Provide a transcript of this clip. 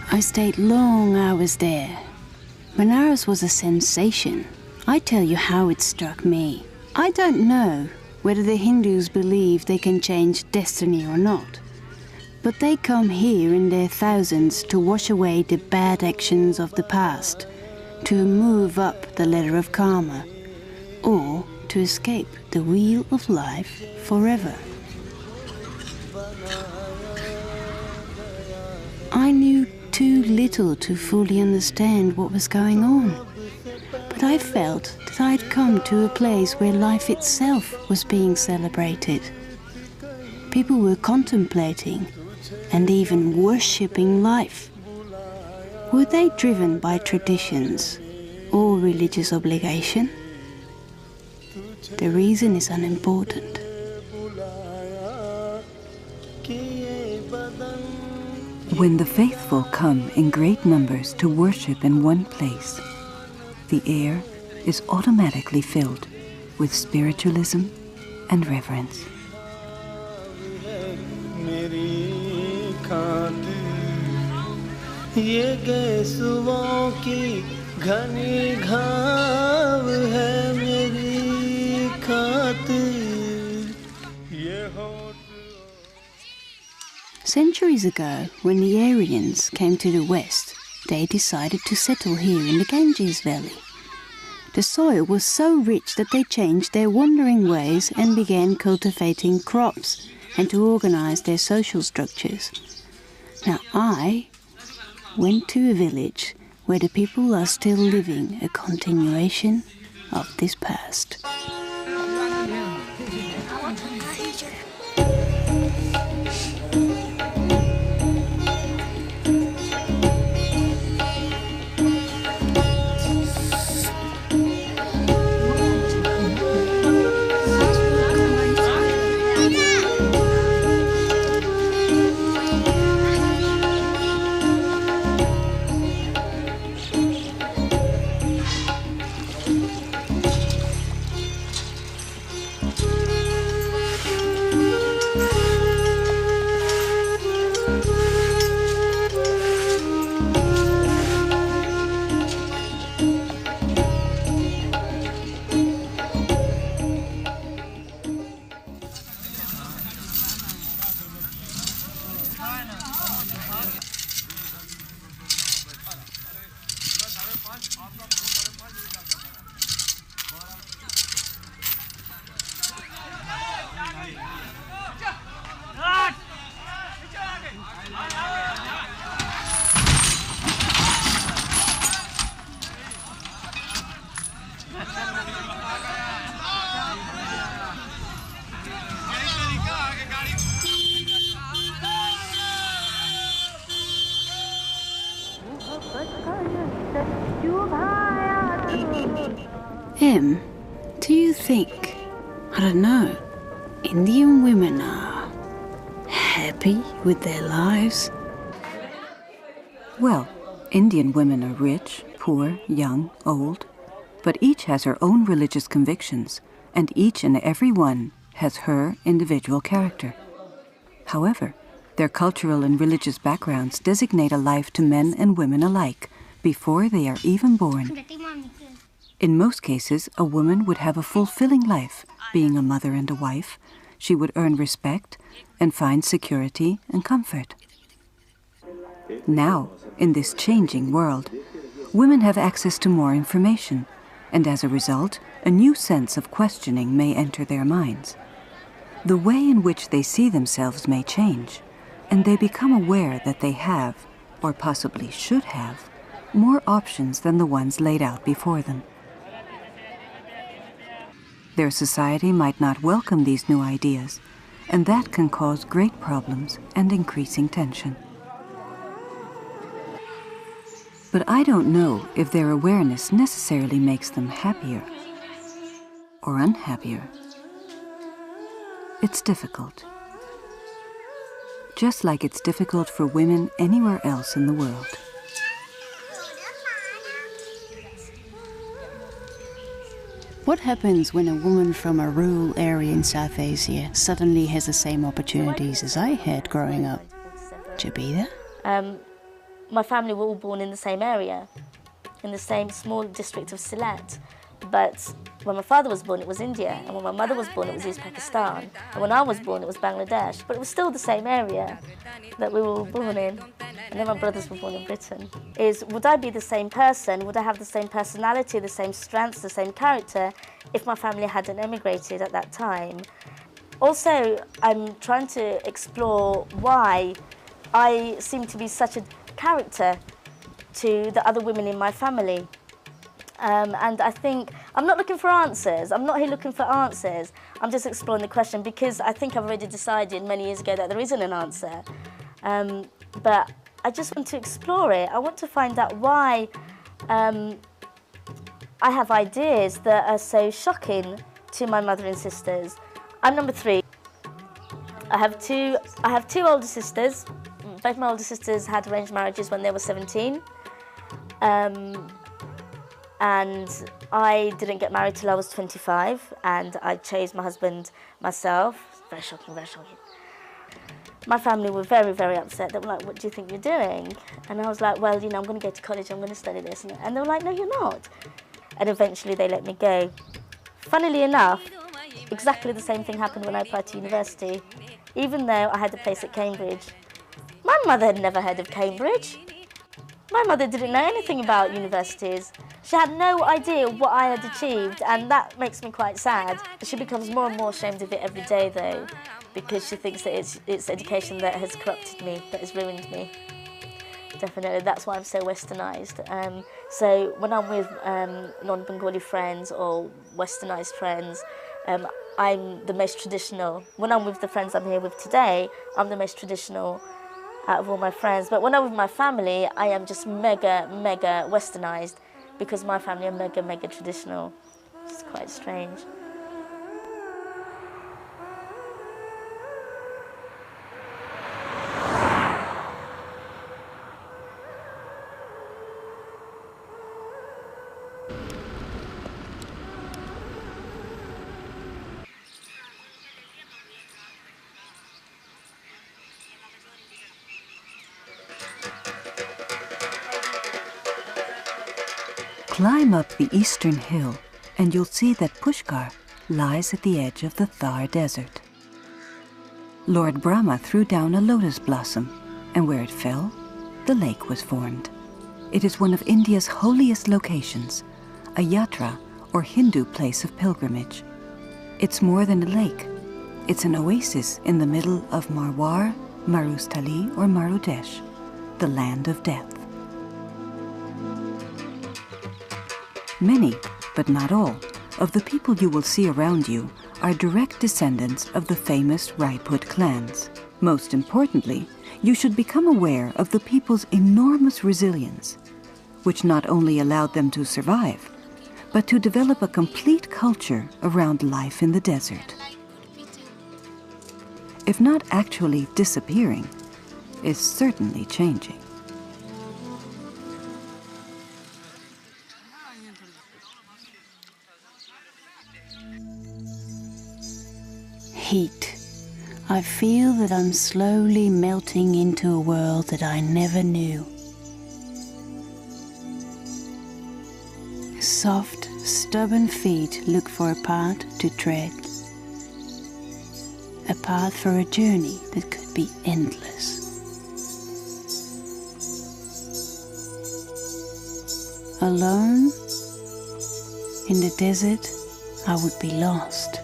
I stayed long hours there. Benares was a sensation. I tell you how it struck me. I don't know whether the Hindus believe they can change destiny or not, but they come here in their thousands to wash away the bad actions of the past, to move up the ladder of karma, or to escape the wheel of life forever. I knew too little to fully understand what was going on, but I felt that I'd come to a place where life itself was being celebrated. People were contemplating and even worshipping life. Were they driven by traditions or religious obligation? The reason is unimportant. When the faithful come in great numbers to worship in one place, the air is automatically filled with spiritualism and reverence. Centuries ago, when the Aryans came to the west, they decided to settle here in the Ganges Valley. The soil was so rich that they changed their wandering ways and began cultivating crops and to organize their social structures. Now I went to a village where the people are still living a continuation of this past. Em, do you think, I don't know, Indian women are happy with their lives? Well, Indian women are rich, poor, young, old, but each has her own religious convictions, and each and every one has her individual character. However, their cultural and religious backgrounds designate a life to men and women alike before they are even born. In most cases, a woman would have a fulfilling life, being a mother and a wife. She would earn respect and find security and comfort. Now, in this changing world, women have access to more information, and as a result, a new sense of questioning may enter their minds. The way in which they see themselves may change, and they become aware that they have, or possibly should have, more options than the ones laid out before them. Their society might not welcome these new ideas, and that can cause great problems and increasing tension. But I don't know if their awareness necessarily makes them happier or unhappier. It's difficult. Just like it's difficult for women anywhere else in the world. What happens when a woman from a rural area in South Asia suddenly has the same opportunities as I had growing up? Jabida? my family were all born in the same area, in the same small district of Sylhet. But when my father was born, it was India, and when my mother was born, it was East Pakistan, and when I was born, it was Bangladesh. But it was still the same area that we were all born in, and then my brothers were born in Britain. Would I be the same person? Would I have the same personality, the same strengths, the same character if my family hadn't emigrated at that time? Also, I'm trying to explore why I seem to be such a character to the other women in my family. And I think, I'm not looking for answers. I'm not here looking for answers. I'm just exploring the question because I think I've already decided many years ago that there isn't an answer. But I just want to explore it. I want to find out why I have ideas that are so shocking to my mother and sisters. I'm number 3. I have two older sisters. Both my older sisters had arranged marriages when they were 17. And I didn't get married till I was 25, and I chose my husband myself. Very shocking, very shocking. My family were very, very upset. They were like, what do you think you're doing? And I was like, well, I'm going to go to college, I'm going to study this. And they were like, no, you're not. And eventually they let me go. Funnily enough, exactly the same thing happened when I applied to university. Even though I had a place at Cambridge. My mother had never heard of Cambridge. My mother didn't know anything about universities. She had no idea what I had achieved, and that makes me quite sad. She becomes more and more ashamed of it every day, though, because she thinks that it's education that has corrupted me, that has ruined me. Definitely, that's why I'm so westernised. So when I'm with non-Bengali friends or westernised friends, I'm the most traditional. When I'm with the friends I'm here with today, I'm the most traditional out of all my friends. But when I'm with my family, I am just mega, mega westernised because my family are mega, mega traditional. It's quite strange. Climb up the eastern hill and you'll see that Pushkar lies at the edge of the Thar Desert. Lord Brahma threw down a lotus blossom, and where it fell, the lake was formed. It is one of India's holiest locations, a yatra or Hindu place of pilgrimage. It's more than a lake. It's an oasis in the middle of Marwar, Marustali or Marudesh, the land of death. Many, but not all, of the people you will see around you are direct descendants of the famous Rajput clans. Most importantly, you should become aware of the people's enormous resilience, which not only allowed them to survive, but to develop a complete culture around life in the desert. If not actually disappearing, is certainly changing. Heat. I feel that I'm slowly melting into a world that I never knew. Soft, stubborn feet look for a path to tread. A path for a journey that could be endless. Alone, in the desert, I would be lost.